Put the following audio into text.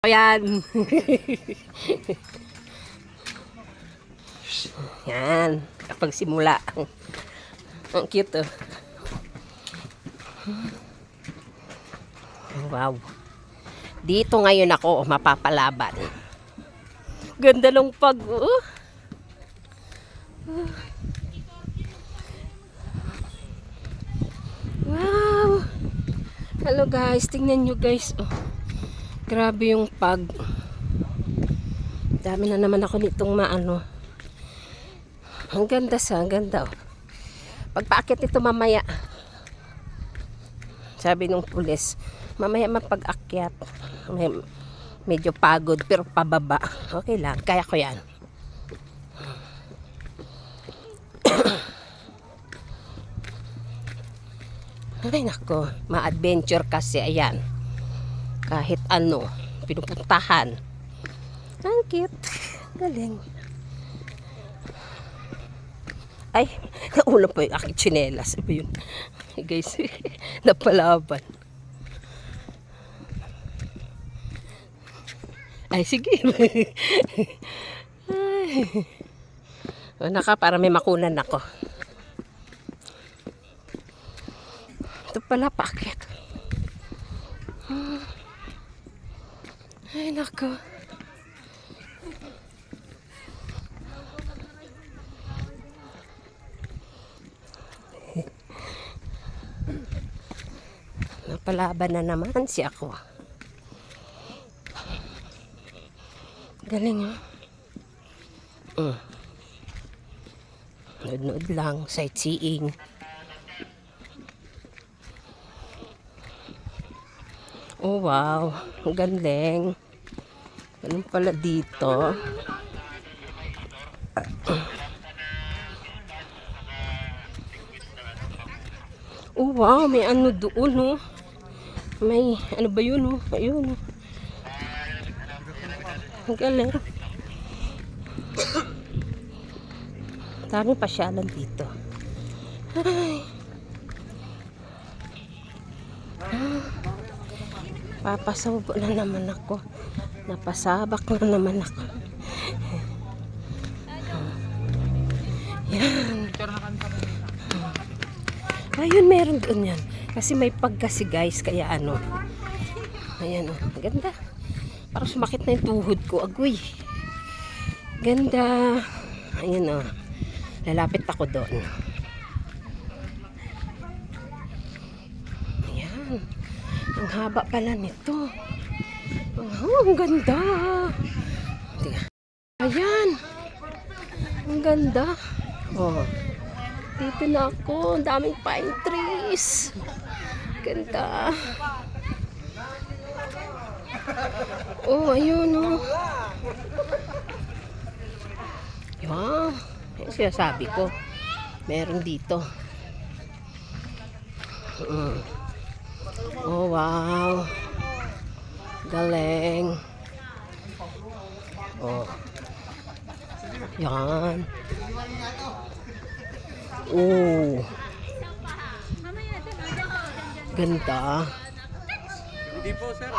Ayan. Yan. Kapag simula. Ang cute, oh. Wow. Dito ngayon ako mapapalaban. Ganda ng pag, oh. Wow. Hello guys, tingnan nyo guys, oh. Grabe yung pag. Dami na naman ako nitong maano. Ang ganda ang ganda, oh. Pagpaakit ito mamaya. Sabi nung pulis, mamaya mapag-akyat. Medyo pagod pero pababa. Okay lang, kaya ko yan. Ay nako, ma-adventure kasi, ayan. Kahit ano, pinupuntahan. Ang cute. Galing. Ay, naulap po yung aking tsinelas. Ano yun? Guys, napalaban. Ay, sige. Ay. Naka, para may makunan ako. Ito pala, paket. Ay, nako. Napalaban na naman si ako. Galing, ha? Nood-nood lang, sightseeing. Oh, wow. Ang galing. Ganun pala dito. Oh, wow. May ano doon, oh. May, ano ba yun, oh? Ayun, oh. Ang galing. Daming pasyalan dito. Ay. Papasabak na naman ako. Napasabak na naman ako. Yan. Ayun, meron doon yan. Kasi may pagkasi guys, kaya ano. Ayan, oh. Ganda. Parang sumakit na yung tuhod ko. Agoy. Ganda. Ayan, oh. Lalapit ako doon. Ayan. Ang haba pala nito. Oh, ang ganda. Ayan. Ang ganda. Oh. Dito na ako. Ang daming pine trees. Ganda. Oh, ayun, oh. Wow. Yung sinasabi ko. Meron dito. Oh, wow. Galing. Oh. Yan. Oh. Ganda. Hindi po, sir.